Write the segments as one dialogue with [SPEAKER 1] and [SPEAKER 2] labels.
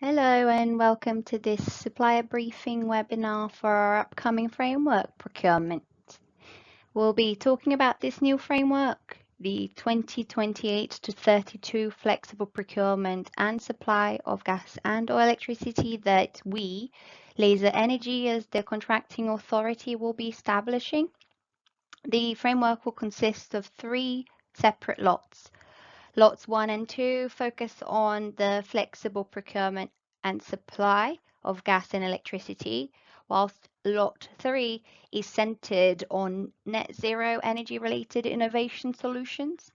[SPEAKER 1] Hello and welcome to this supplier briefing webinar for our upcoming framework procurement. We'll be talking about this new framework, the 2028 to 32 flexible procurement and supply of gas and or electricity that we, Laser Energy as the contracting authority, will be establishing. The framework will consist of 3 separate lots. Lots 1 and 2 focus on the flexible procurement and supply of gas and electricity, whilst Lot 3 is centered on net zero energy related innovation solutions.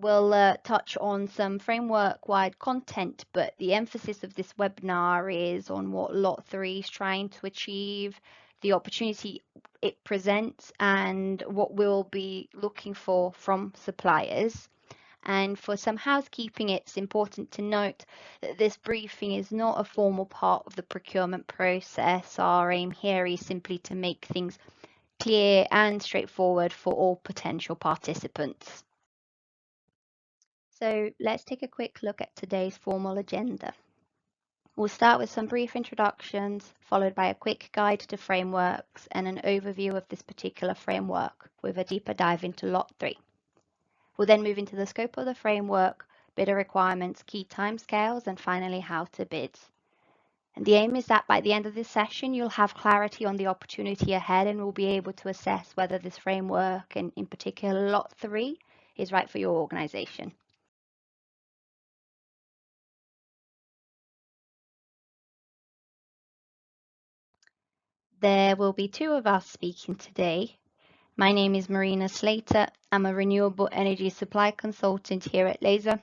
[SPEAKER 1] We'll touch on some framework-wide content, but the emphasis of this webinar is on what Lot 3 is trying to achieve, the opportunity it presents, and what we'll be looking for from suppliers. And for some housekeeping, it's important to note that this briefing is not a formal part of the procurement process. Our aim here is simply to make things clear and straightforward for all potential participants. So let's take a quick look at today's formal agenda. We'll start with some brief introductions, followed by a quick guide to frameworks and an overview of this particular framework with a deeper dive into Lot 3. We'll then move into the scope of the framework, bidder requirements, key timescales, and finally how to bid. And the aim is that by the end of this session, you'll have clarity on the opportunity ahead and will be able to assess whether this framework, and in particular Lot 3, is right for your organization. There will be 2 of us speaking today. My name is Marina Slater. I'm a renewable energy supply consultant here at Laser,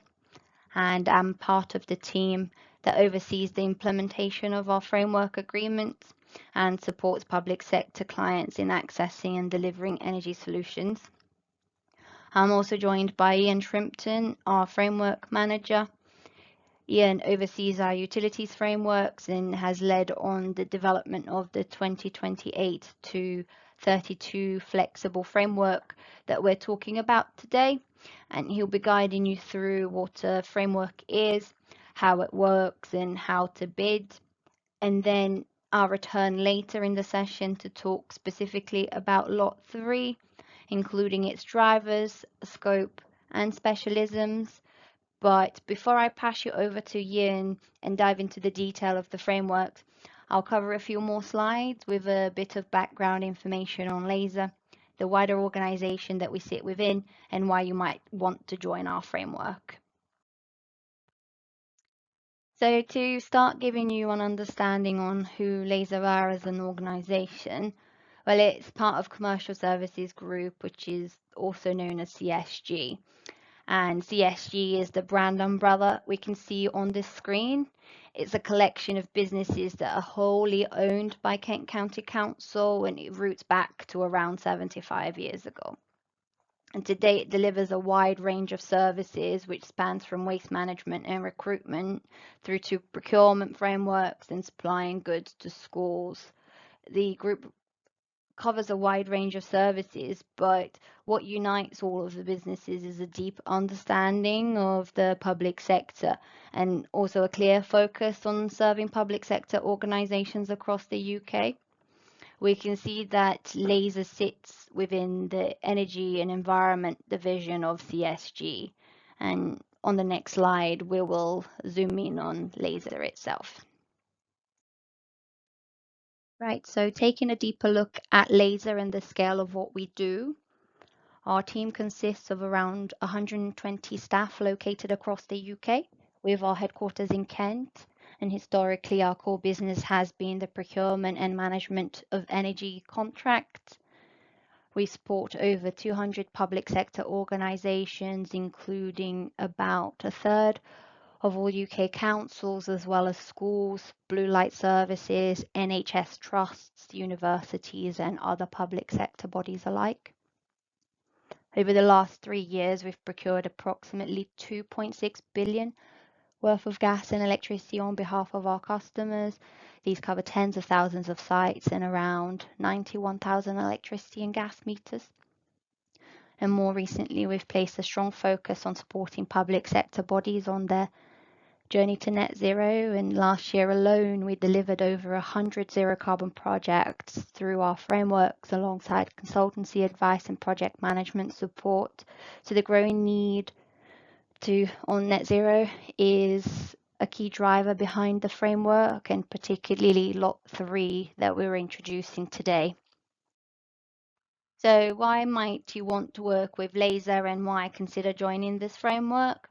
[SPEAKER 1] and I'm part of the team that oversees the implementation of our framework agreements and supports public sector clients in accessing and delivering energy solutions. I'm also joined by Ian Shrimpton, our framework manager. Ian oversees our utilities frameworks and has led on the development of the 2028 to 32 flexible framework that we're talking about today. And he'll be guiding you through what a framework is, how it works, and how to bid. And then I'll return later in the session to talk specifically about Lot 3, including its drivers, scope, and specialisms. But before I pass you over to Yin and dive into the detail of the frameworks, I'll cover a few more slides with a bit of background information on Laser, the wider organization that we sit within, and why you might want to join our framework. So to start giving you an understanding on who Laser are as an organization, well, it's part of Commercial Services Group, which is also known as CSG. And CSG is the brand umbrella we can see on this screen. It's a collection of businesses that are wholly owned by Kent County Council, and it roots back to around 75 years ago. And today it delivers a wide range of services which spans from waste management and recruitment through to procurement frameworks and supplying goods to schools. The group covers a wide range of services, but what unites all of the businesses is a deep understanding of the public sector and also a clear focus on serving public sector organizations across the UK. We can see that Laser sits within the Energy and Environment division of CSG. And on the next slide, we will zoom in on Laser itself. Right, so taking a deeper look at Laser and the scale of what we do, our team consists of around 120 staff located across the UK, with our headquarters in Kent. And historically, our core business has been the procurement and management of energy contracts. We support over 200 public sector organisations, including about a third of all UK councils, as well as schools, blue light services, NHS trusts, universities, and other public sector bodies alike. Over the last 3 years, we've procured approximately 2.6 billion worth of gas and electricity on behalf of our customers. These cover tens of thousands of sites and around 91,000 electricity and gas meters. And more recently, we've placed a strong focus on supporting public sector bodies on their journey to net zero, and last year alone we delivered over 100 zero carbon projects through our frameworks alongside consultancy advice and project management support. So the growing need on net zero is a key driver behind the framework, and particularly lot 3 that we're introducing today. So why might you want to work with Laser, and why consider joining this framework?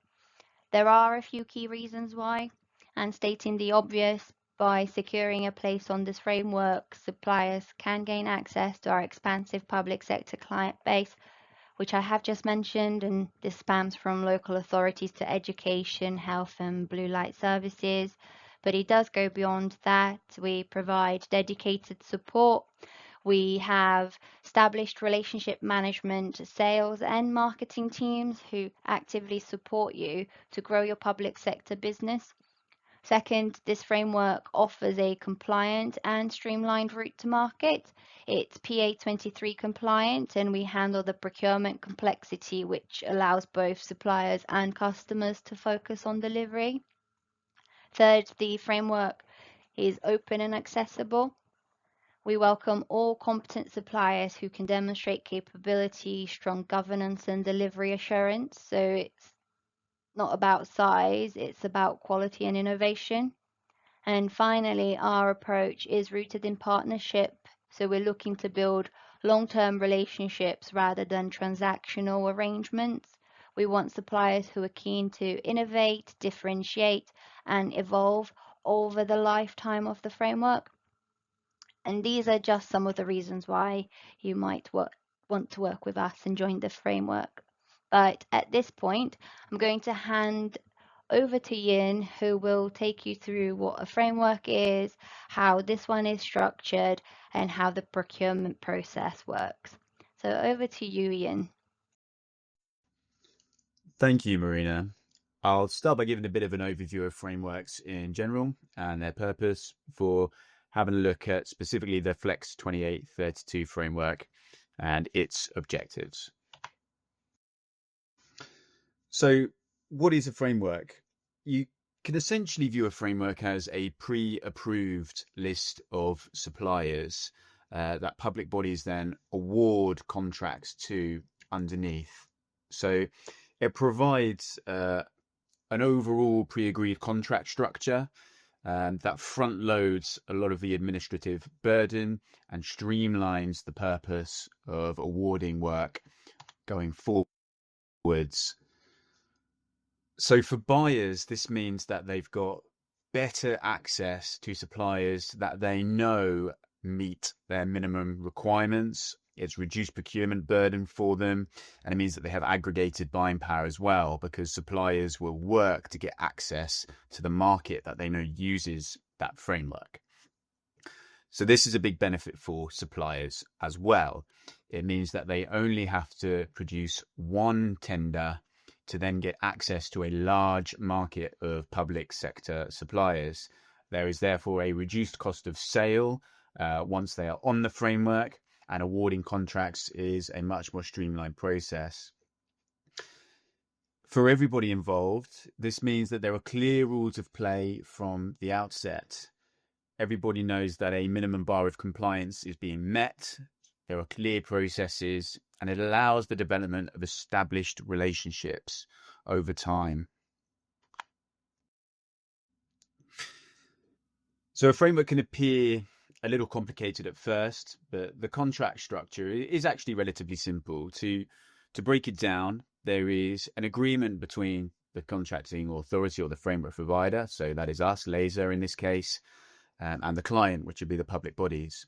[SPEAKER 1] There are a few key reasons why, and stating the obvious, by securing a place on this framework, suppliers can gain access to our expansive public sector client base, which I have just mentioned, and this spans from local authorities to education, health, and blue light services. But it does go beyond that. We provide dedicated support. We have established relationship management, sales, and marketing teams who actively support you to grow your public sector business. Second, this framework offers a compliant and streamlined route to market. It's PA23 compliant, and we handle the procurement complexity, which allows both suppliers and customers to focus on delivery. Third, the framework is open and accessible. We welcome all competent suppliers who can demonstrate capability, strong governance, and delivery assurance. So it's not about size, it's about quality and innovation. And finally, our approach is rooted in partnership. So we're looking to build long-term relationships rather than transactional arrangements. We want suppliers who are keen to innovate, differentiate, and evolve over the lifetime of the framework. And these are just some of the reasons why you might want to work with us and join the framework. But at this point, I'm going to hand over to Yin, who will take you through what a framework is, how this one is structured, and how the procurement process works. So over to you, Yin.
[SPEAKER 2] Thank you, Marina. I'll start by giving a bit of an overview of frameworks in general and their purpose before having a look at specifically the Flex 2832 framework and its objectives. So, what is a framework? You can essentially view a framework as a pre-approved list of suppliers that public bodies then award contracts to underneath. So it provides an overall pre-agreed contract structure that front loads a lot of the administrative burden and streamlines the purpose of awarding work going forwards. So for buyers, this means that they've got better access to suppliers that they know meet their minimum requirements. It's reduced procurement burden for them, and it means that they have aggregated buying power as well, because suppliers will work to get access to the market that they know uses that framework. So this is a big benefit for suppliers as well. It means that they only have to produce one tender to then get access to a large market of public sector suppliers. There is therefore a reduced cost of sale once they are on the framework, and awarding contracts is a much more streamlined process. For everybody involved, this means that there are clear rules of play from the outset. Everybody knows that a minimum bar of compliance is being met. There are clear processes, and it allows the development of established relationships over time. So a framework can appear a little complicated at first, but the contract structure is actually relatively simple. To break it down, there is an agreement between the contracting authority or the framework provider, so that is us, Laser in this case, and the client, which would be the public bodies.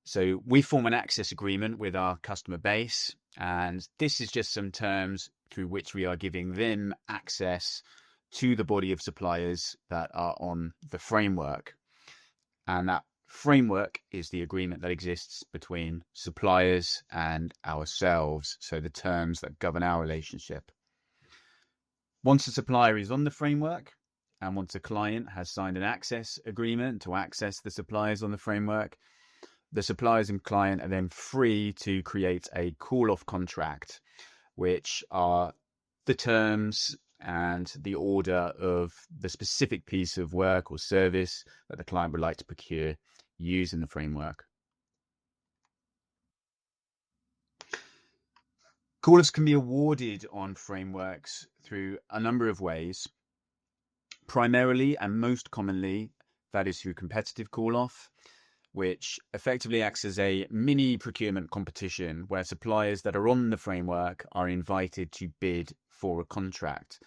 [SPEAKER 2] So we form an access agreement with our customer base, and this is just some terms through which we are giving them access to the body of suppliers that are on the framework. And that framework is the agreement that exists between suppliers and ourselves, so the terms that govern our relationship. Once a supplier is on the framework, and once a client has signed an access agreement to access the suppliers on the framework, the suppliers and client are then free to create a call-off contract, which are the terms and the order of the specific piece of work or service that the client would like to procure using the framework. Call-offs can be awarded on frameworks through a number of ways. Primarily and most commonly, that is through competitive call-off, which effectively acts as a mini procurement competition where suppliers that are on the framework are invited to bid for a contract.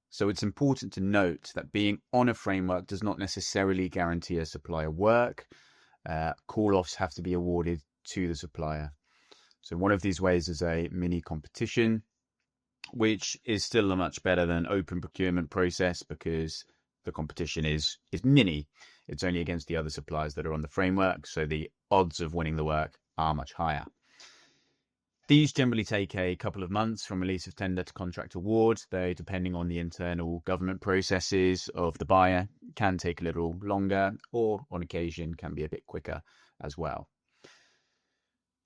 [SPEAKER 2] So it's important to note that being on a framework does not necessarily guarantee a supplier work. Call-offs have to be awarded to the supplier. So one of these ways is a mini competition, which is still a much better than open procurement process because the competition is mini. It's only against the other suppliers that are on the framework, so the odds of winning the work are much higher. These generally take a couple of months from release of tender to contract award, though depending on the internal government processes of the buyer, can take a little longer, or on occasion can be a bit quicker as well.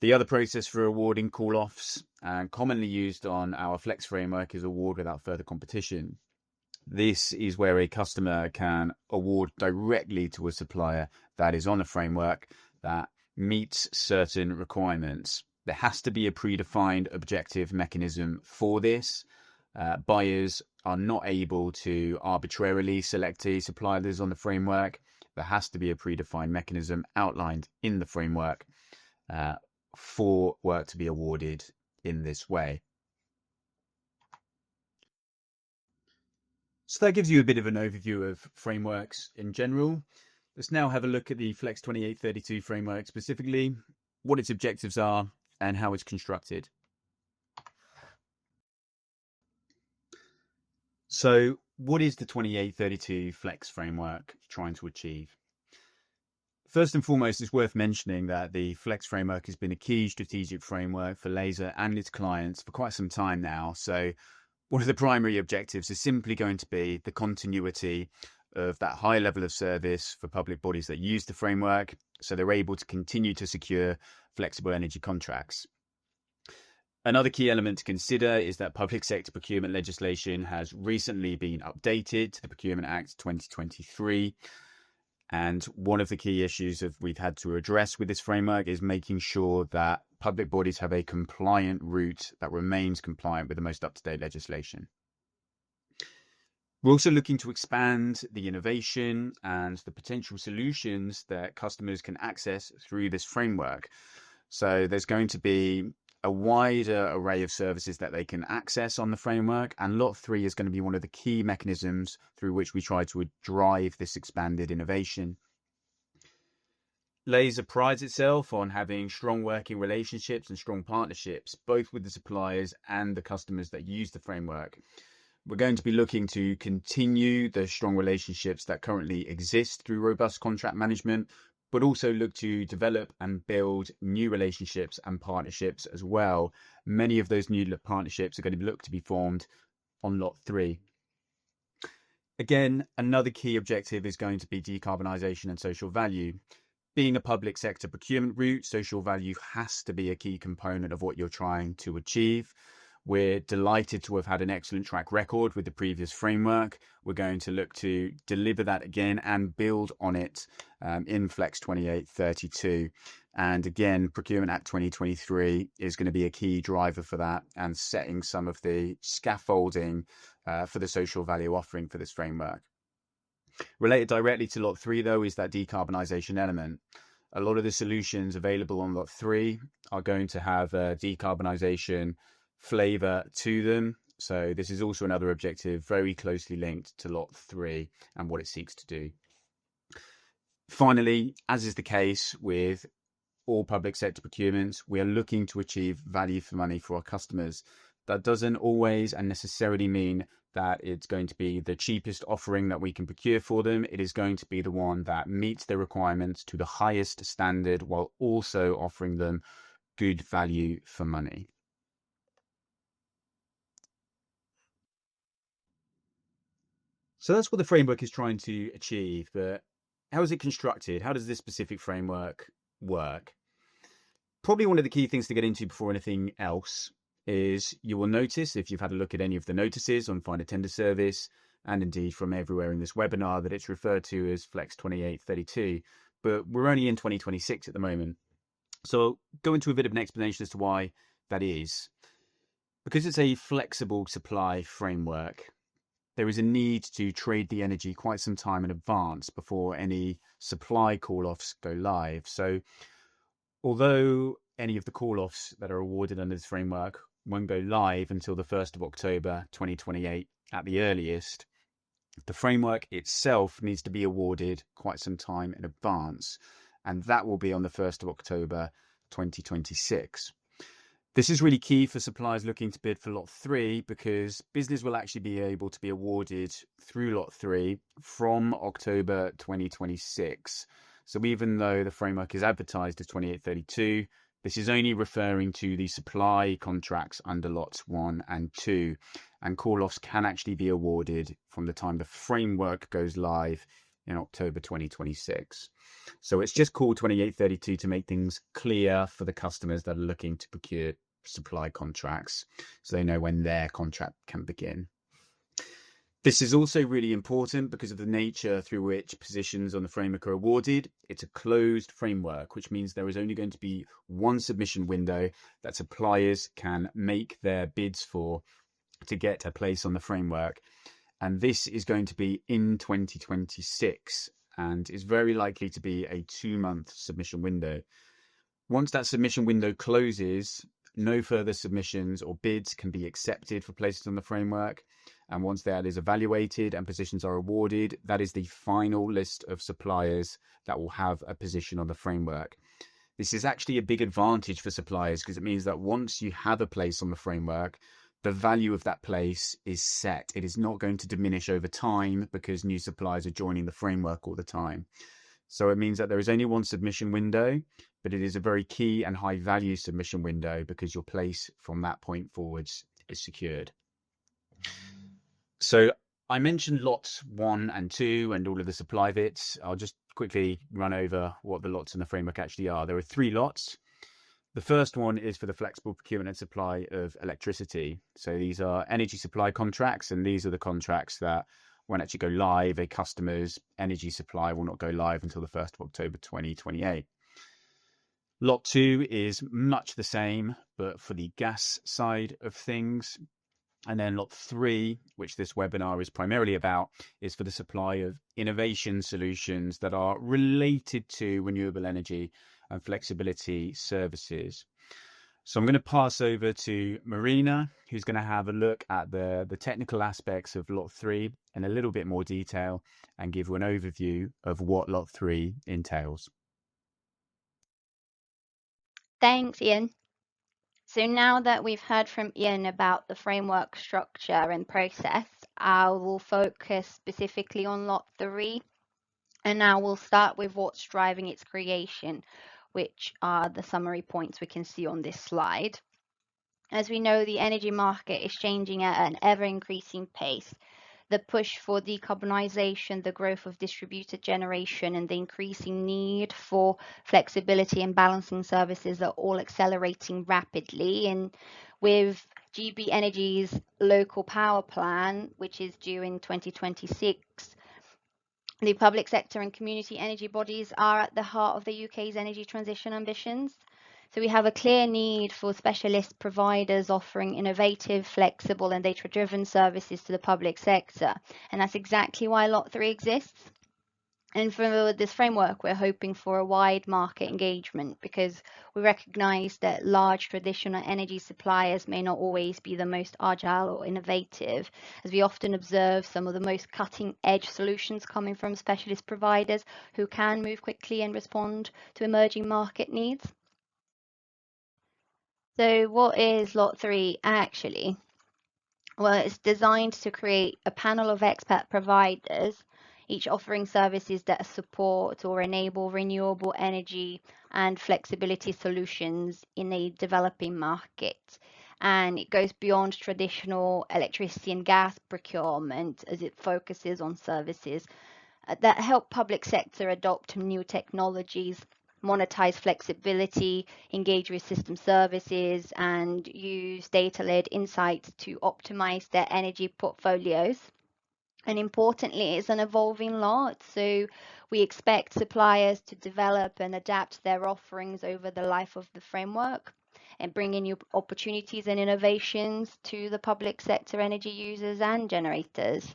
[SPEAKER 2] The other process for awarding call-offs, and commonly used on our Flex framework, is award without further competition. This is where a customer can award directly to a supplier that is on a framework that meets certain requirements. There has to be a predefined objective mechanism for this. Buyers are not able to arbitrarily select a supplier that is on the framework. There has to be a predefined mechanism outlined in the framework for work to be awarded in this way. So that gives you a bit of an overview of frameworks in general. Let's now have a look at the Flex 2832 framework specifically, what its objectives are, and how it's constructed. So what is the 2832 Flex framework trying to achieve? First and foremost, it's worth mentioning that the Flex framework has been a key strategic framework for Laser and its clients for quite some time now. So one of the primary objectives is simply going to be the continuity of that high level of service for public bodies that use the framework, so they're able to continue to secure flexible energy contracts. Another key element to consider is that public sector procurement legislation has recently been updated, the Procurement Act 2023. And one of the key issues that we've had to address with this framework is making sure that public bodies have a compliant route that remains compliant with the most up-to-date legislation. We're also looking to expand the innovation and the potential solutions that customers can access through this framework. So there's going to be a wider array of services that they can access on the framework, and Lot 3 is going to be one of the key mechanisms through which we try to drive this expanded innovation. Laser prides itself on having strong working relationships and strong partnerships, both with the suppliers and the customers that use the framework. We're going to be looking to continue the strong relationships that currently exist through robust contract management, but also look to develop and build new relationships and partnerships as well. Many of those new partnerships are going to look to be formed on Lot 3. Again, another key objective is going to be decarbonisation and social value. Being a public sector procurement route, social value has to be a key component of what you're trying to achieve. We're delighted to have had an excellent track record with the previous framework. We're going to look to deliver that again and build on it in Flex 2832. And again, Procurement Act 2023 is going to be a key driver for that and setting some of the scaffolding for the social value offering for this framework. Related directly to Lot 3, though, is that decarbonisation element. A lot of the solutions available on Lot 3 are going to have a decarbonisation flavour to them. So this is also another objective very closely linked to Lot 3 and what it seeks to do. Finally, as is the case with all public sector procurements, we are looking to achieve value for money for our customers. That doesn't always and necessarily mean that it's going to be the cheapest offering that we can procure for them. It is going to be the one that meets their requirements to the highest standard while also offering them good value for money. So that's what the framework is trying to achieve, but how is it constructed? How does this specific framework work? Probably one of the key things to get into before anything else is you will notice, if you've had a look at any of the notices on Find a Tender Service, and indeed from everywhere in this webinar, that it's referred to as Flex 2832, but we're only in 2026 at the moment. So I'll go into a bit of an explanation as to why that is. Because it's a flexible supply framework, there is a need to trade the energy quite some time in advance before any supply call-offs go live. So although any of the call-offs that are awarded under this framework won't go live until the 1st of October 2028 at the earliest, the framework itself needs to be awarded quite some time in advance, and that will be on the 1st of October 2026. This is really key for suppliers looking to bid for Lot 3 because business will actually be able to be awarded through Lot 3 from October 2026. So even though the framework is advertised as 2832, this is only referring to the supply contracts under Lots 1 and 2, and call-offs can actually be awarded from the time the framework goes live in October 2026. So it's just called 2832 to make things clear for the customers that are looking to procure supply contracts, so they know when their contract can begin. This is also really important because of the nature through which positions on the framework are awarded. It's a closed framework, which means there is only going to be one submission window that suppliers can make their bids for to get a place on the framework. And this is going to be in 2026 and is very likely to be a 2-month submission window. Once that submission window closes, no further submissions or bids can be accepted for places on the framework. And once that is evaluated and positions are awarded, that is the final list of suppliers that will have a position on the framework. This is actually a big advantage for suppliers because it means that once you have a place on the framework, the value of that place is set. It is not going to diminish over time because new suppliers are joining the framework all the time. So it means that there is only one submission window, but it is a very key and high value submission window because your place from that point forwards is secured. So I mentioned lots 1 and 2 and all of the supply bits. I'll just quickly run over what the lots in the framework actually are. There are 3 lots. The first one is for the flexible procurement and supply of electricity. So these are energy supply contracts, and these are the contracts that won't actually go live. A customer's energy supply will not go live until the 1st of October 2028. Lot 2 is much the same, but for the gas side of things. And then Lot 3, which this webinar is primarily about, is for the supply of innovation solutions that are related to renewable energy and flexibility services. So I'm going to pass over to Marina, who's going to have a look at the technical aspects of Lot 3 in a little bit more detail and give you an overview of what Lot 3 entails.
[SPEAKER 1] Thanks, Ian. So now that we've heard from Ian about the framework structure and process, I will focus specifically on Lot 3. And now we'll start with what's driving its creation, which are the summary points we can see on this slide. As we know, the energy market is changing at an ever-increasing pace. The push for decarbonisation, the growth of distributed generation, and the increasing need for flexibility and balancing services are all accelerating rapidly. And with GB Energy's local power plan, which is due in 2026, the public sector and community energy bodies are at the heart of the UK's energy transition ambitions. So we have a clear need for specialist providers offering innovative, flexible and data-driven services to the public sector. And that's exactly why Lot 3 exists. And for this framework, we're hoping for a wide market engagement because we recognise that large traditional energy suppliers may not always be the most agile or innovative, as we often observe some of the most cutting-edge solutions coming from specialist providers who can move quickly and respond to emerging market needs. So what is Lot 3 actually? Well, it's designed to create a panel of expert providers, each offering services that support or enable renewable energy and flexibility solutions in a developing market. And it goes beyond traditional electricity and gas procurement as it focuses on services that help public sector adopt new technologies, monetize flexibility, engage with system services, and use data-led insights to optimize their energy portfolios. And importantly, it's an evolving lot. So we expect suppliers to develop and adapt their offerings over the life of the framework and bring in new opportunities and innovations to the public sector energy users and generators.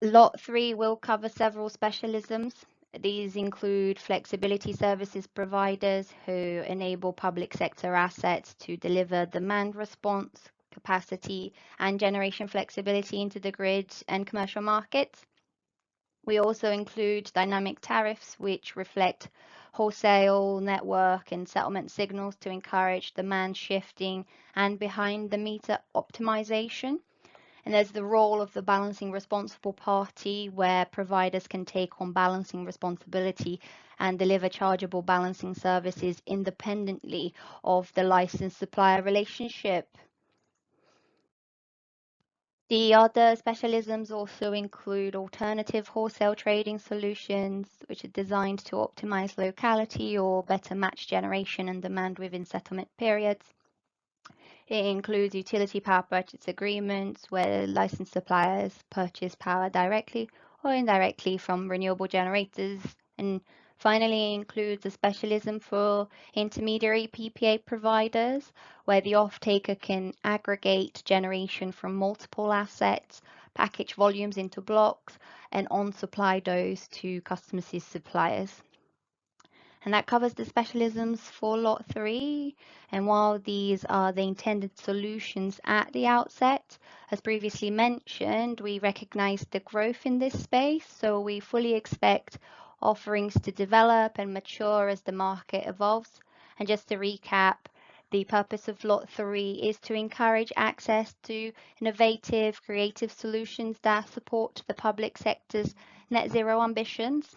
[SPEAKER 1] Lot 3 will cover several specialisms. These include flexibility services providers who enable public sector assets to deliver demand response, capacity, and generation flexibility into the grid and commercial markets. We also include dynamic tariffs, which reflect wholesale, network, and settlement signals to encourage demand shifting and behind the meter optimization. And there's the role of the balancing responsible party, where providers can take on balancing responsibility and deliver chargeable balancing services independently of the licensed supplier relationship. The other specialisms also include alternative wholesale trading solutions, which are designed to optimize locality or better match generation and demand within settlement periods. It includes utility power purchase agreements where licensed suppliers purchase power directly or indirectly from renewable generators. And finally, it includes a specialism for intermediary PPA providers where the off-taker can aggregate generation from multiple assets, package volumes into blocks, and on-supply those to customers' suppliers. And that covers the specialisms for Lot 3. And while these are the intended solutions at the outset, as previously mentioned, we recognize the growth in this space, so we fully expect offerings to develop and mature as the market evolves. And just to recap, the purpose of Lot 3 is to encourage access to innovative, creative solutions that support the public sector's net zero ambitions.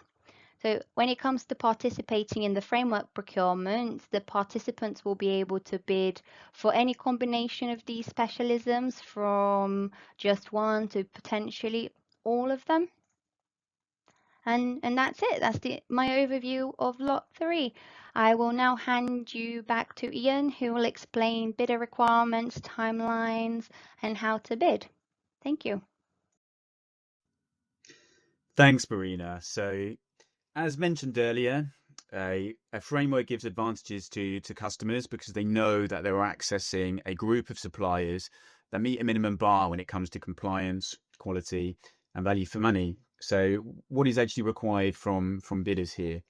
[SPEAKER 1] So when it comes to participating in the framework procurement, the participants will be able to bid for any combination of these specialisms from just one to potentially all of them. And that's it. That's my overview of Lot 3. I will now hand you back to Ian, who will explain bidder requirements, timelines, and how to bid. Thank you.
[SPEAKER 2] Thanks, Marina. So, as mentioned earlier, a framework gives advantages to customers because they know that they're accessing a group of suppliers that meet a minimum bar when it comes to compliance, quality, and value for money. So, what is actually required from bidders here?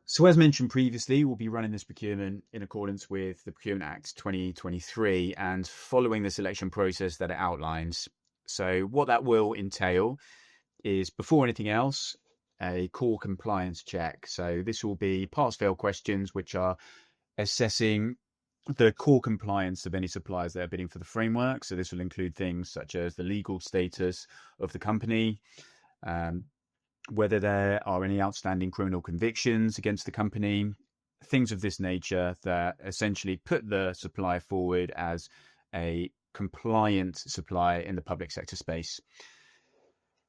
[SPEAKER 2] So, as mentioned previously, we'll be running this procurement in accordance with the Procurement Act 2023 and following the selection process that it outlines. So, what that will entail is, before anything else, a core compliance check. So this will be pass-fail questions, which are assessing the core compliance of any suppliers that are bidding for the framework. So this will include things such as the legal status of the company, whether there are any outstanding criminal convictions against the company, things of this nature that essentially put the supplier forward as a compliant supplier in the public sector space.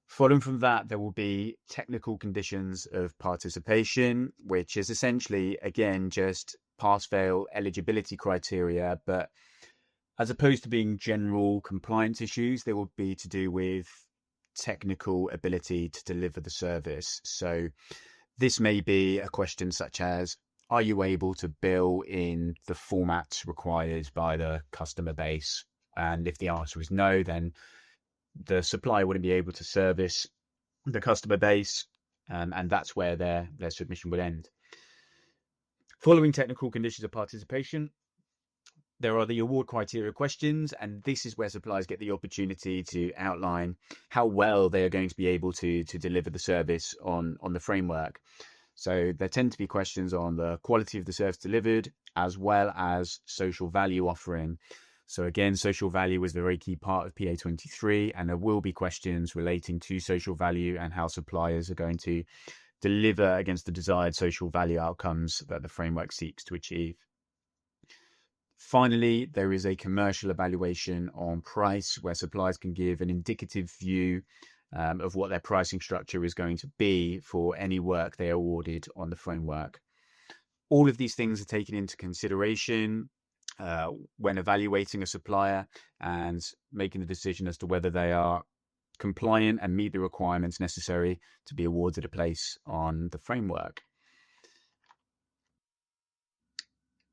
[SPEAKER 2] Following from that, there will be technical conditions of participation, which is essentially, again, just pass-fail eligibility criteria. But as opposed to being general compliance issues, they will be to do with technical ability to deliver the service. So this may be a question such as, are you able to bill in the formats required by the customer base? And if the answer is no, then the supplier wouldn't be able to service the customer base, and that's where their submission would end. Following technical conditions of participation, there are the award criteria questions, and this is where suppliers get the opportunity to outline how well they are going to be able to deliver the service on the framework. So there tend to be questions on the quality of the service delivered, as well as social value offering. So again, social value is a very key part of PA23, and there will be questions relating to social value and how suppliers are going to deliver against the desired social value outcomes that the framework seeks to achieve. Finally, there is a commercial evaluation on price where suppliers can give an indicative view of what their pricing structure is going to be for any work they are awarded on the framework. All of these things are taken into consideration when evaluating a supplier and making the decision as to whether they are compliant and meet the requirements necessary to be awarded a place on the framework.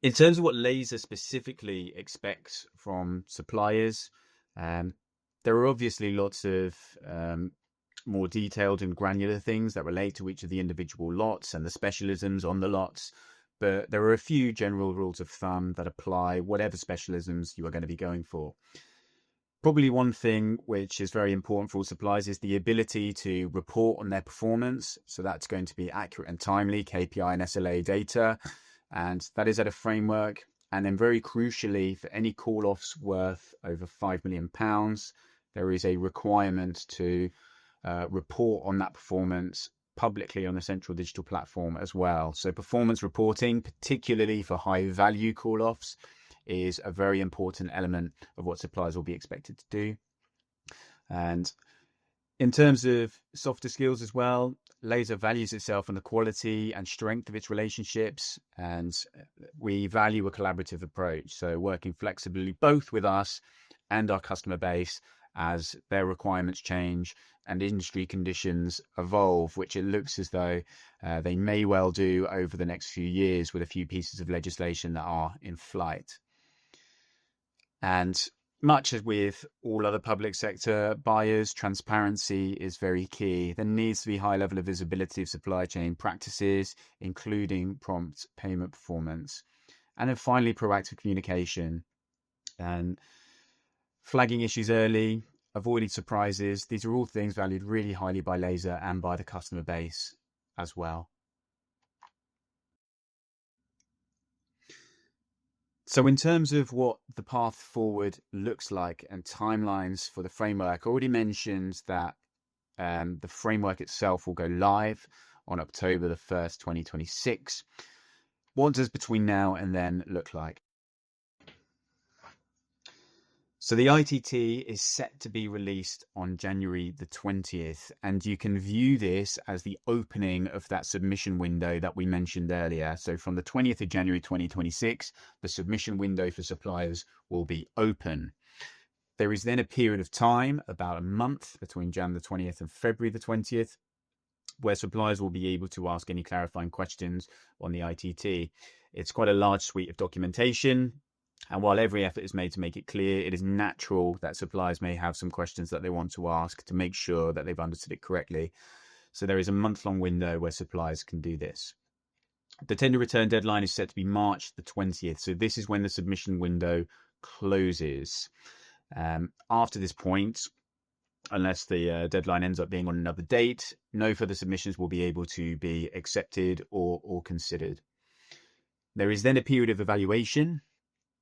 [SPEAKER 2] In terms of what Laser specifically expects from suppliers, there are obviously lots of more detailed and granular things that relate to each of the individual lots and the specialisms on the lots. But there are a few general rules of thumb that apply whatever specialisms you are going to be going for. Probably one thing which is very important for all suppliers is the ability to report on their performance. So that's going to be accurate and timely KPI and SLA data. And that is at a framework. And then very crucially, for any call-offs worth over £5 million, there is a requirement to report on that performance publicly on the central digital platform as well. So performance reporting, particularly for high value call-offs, is a very important element of what suppliers will be expected to do. And in terms of softer skills as well, Laser values itself on the quality and strength of its relationships, and we value a collaborative approach. So working flexibly both with us and our customer base as their requirements change and industry conditions evolve, which it looks as though they may well do over the next few years with a few pieces of legislation that are in flight. And much as with all other public sector buyers, transparency is very key. There needs to be high level of visibility of supply chain practices, including prompt payment performance. And then finally, proactive communication and flagging issues early, avoiding surprises. These are all things valued really highly by Laser and by the customer base as well. So in terms of what the path forward looks like and timelines for the framework, I already mentioned that the framework itself will go live on October the 1st, 2026. What does between now and then look like? So the ITT is set to be released on January the 20th, and you can view this as the opening of that submission window that we mentioned earlier. So from the 20th of January 2026, the submission window for suppliers will be open. There is then a period of time, about a month, between January the 20th and February the 20th, where suppliers will be able to ask any clarifying questions on the ITT. It's quite a large suite of documentation. And while every effort is made to make it clear, it is natural that suppliers may have some questions that they want to ask to make sure that they've understood it correctly. So there is a month-long window where suppliers can do this. The tender return deadline is set to be March the 20th. So this is when the submission window closes. After this point, unless the deadline ends up being on another date, no further submissions will be able to be accepted or considered. There is then a period of evaluation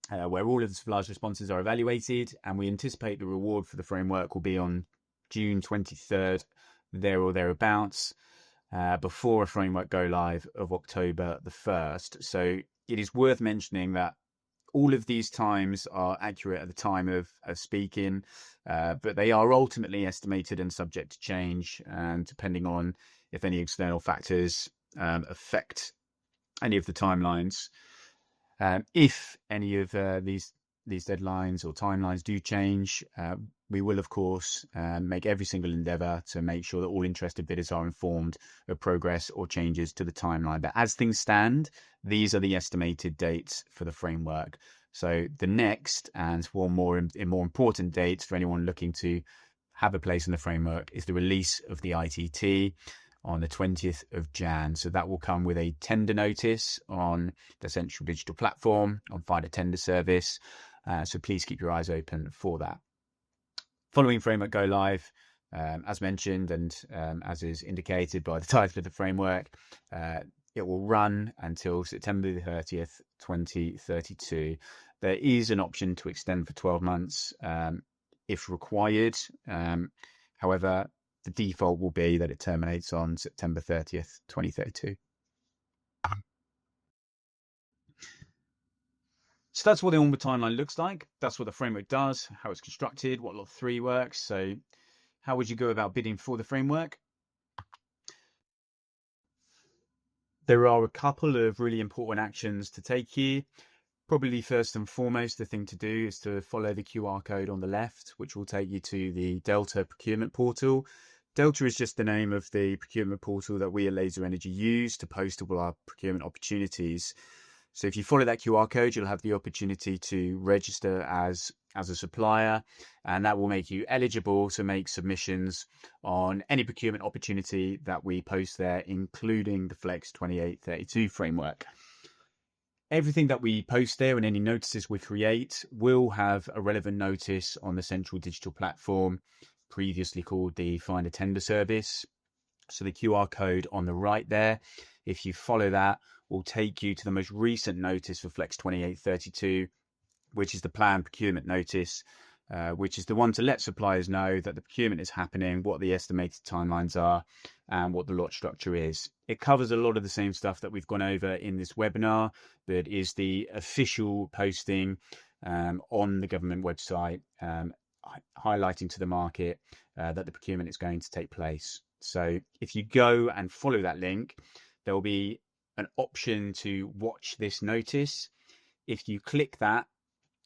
[SPEAKER 2] where all of the suppliers' responses are evaluated, and we anticipate the reward for the framework will be on June 23rd, there or thereabouts, before a framework go live of October the 1st. So it is worth mentioning that all of these times are accurate at the time of speaking, but they are ultimately estimated and subject to change, and depending on if any external factors affect any of the timelines. If any of these deadlines or timelines do change, we will, of course, make every single endeavour to make sure that all interested bidders are informed of progress or changes to the timeline. But as things stand, these are the estimated dates for the framework. So the next and one more important dates for anyone looking to have a place in the framework is the release of the ITT on the 20th of Jan. So that will come with a tender notice on the central digital platform on Finder Tender Service. So please keep your eyes open for that. Following framework go live, as mentioned, and as is indicated by the title of the framework, it will run until September the 30th, 2032. There is an option to extend for 12 months if required. However, the default will be that it terminates on September 30th, 2032. So that's what the onward timeline looks like. That's what the framework does, how it's constructed, what Lot 3 works. So how would you go about bidding for the framework? There are a couple of really important actions to take here. Probably first and foremost, the thing to do is to follow the QR code on the left, which will take you to the Delta procurement portal. Delta is just the name of the procurement portal that we at Laser Energy use to post all our procurement opportunities. So if you follow that QR code, you'll have the opportunity to register as a supplier, and that will make you eligible to make submissions on any procurement opportunity that we post there, including the Flex 2832 framework. Everything that we post there and any notices we create will have a relevant notice on the central digital platform, previously called the Find a Tender service. So the QR code on the right there, if you follow that, will take you to the most recent notice for Flex 2832, which is the planned procurement notice, which is the one to let suppliers know that the procurement is happening, what the estimated timelines are, and what the lot structure is. It covers a lot of the same stuff that we've gone over in this webinar, but is the official posting on the government website, highlighting to the market that the procurement is going to take place. So if you go and follow that link, there will be an option to watch this notice. If you click that,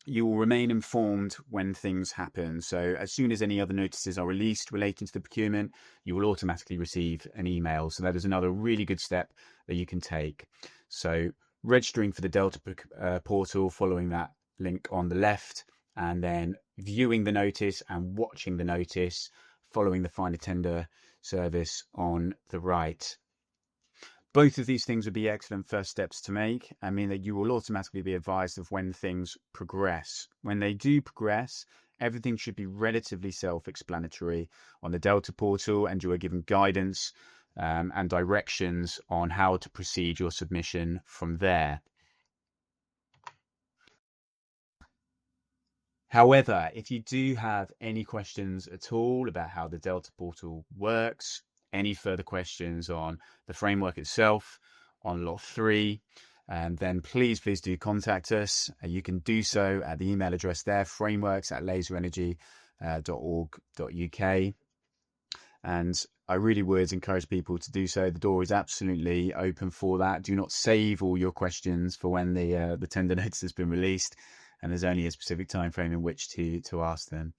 [SPEAKER 2] you will remain informed when things happen. So as soon as any other notices are released relating to the procurement, you will automatically receive an email. So that is another really good step that you can take. So registering for the Delta portal, following that link on the left, and then viewing the notice and watching the notice, following the Find a Tender service on the right. Both of these things would be excellent first steps to make. I mean that you will automatically be advised of when things progress. When they do progress, everything should be relatively self-explanatory on the Delta portal, and you are given guidance and directions on how to proceed your submission from there. However, if you do have any questions at all about how the Delta portal works, any further questions on the framework itself, on Lot 3, then please do contact us. You can do so at the email address there, frameworks@laserenergy.org.uk. And I really would encourage people to do so. The door is absolutely open for that. Do not save all your questions for when the tender notice has been released, and there's only a specific time frame in which to ask them.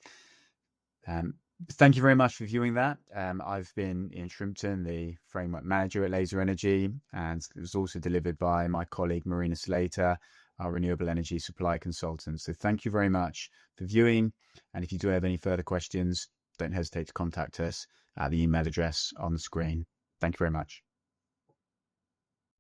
[SPEAKER 2] Thank you very much for viewing that. I've been Ian Shrimpton, the Framework Manager at Laser Energy, and it was also delivered by my colleague Marina Slater, our Renewable Energy Supply Consultant. So thank you very much for viewing, and if you do have any further questions, don't hesitate to contact us at the email address on the screen. Thank you very much.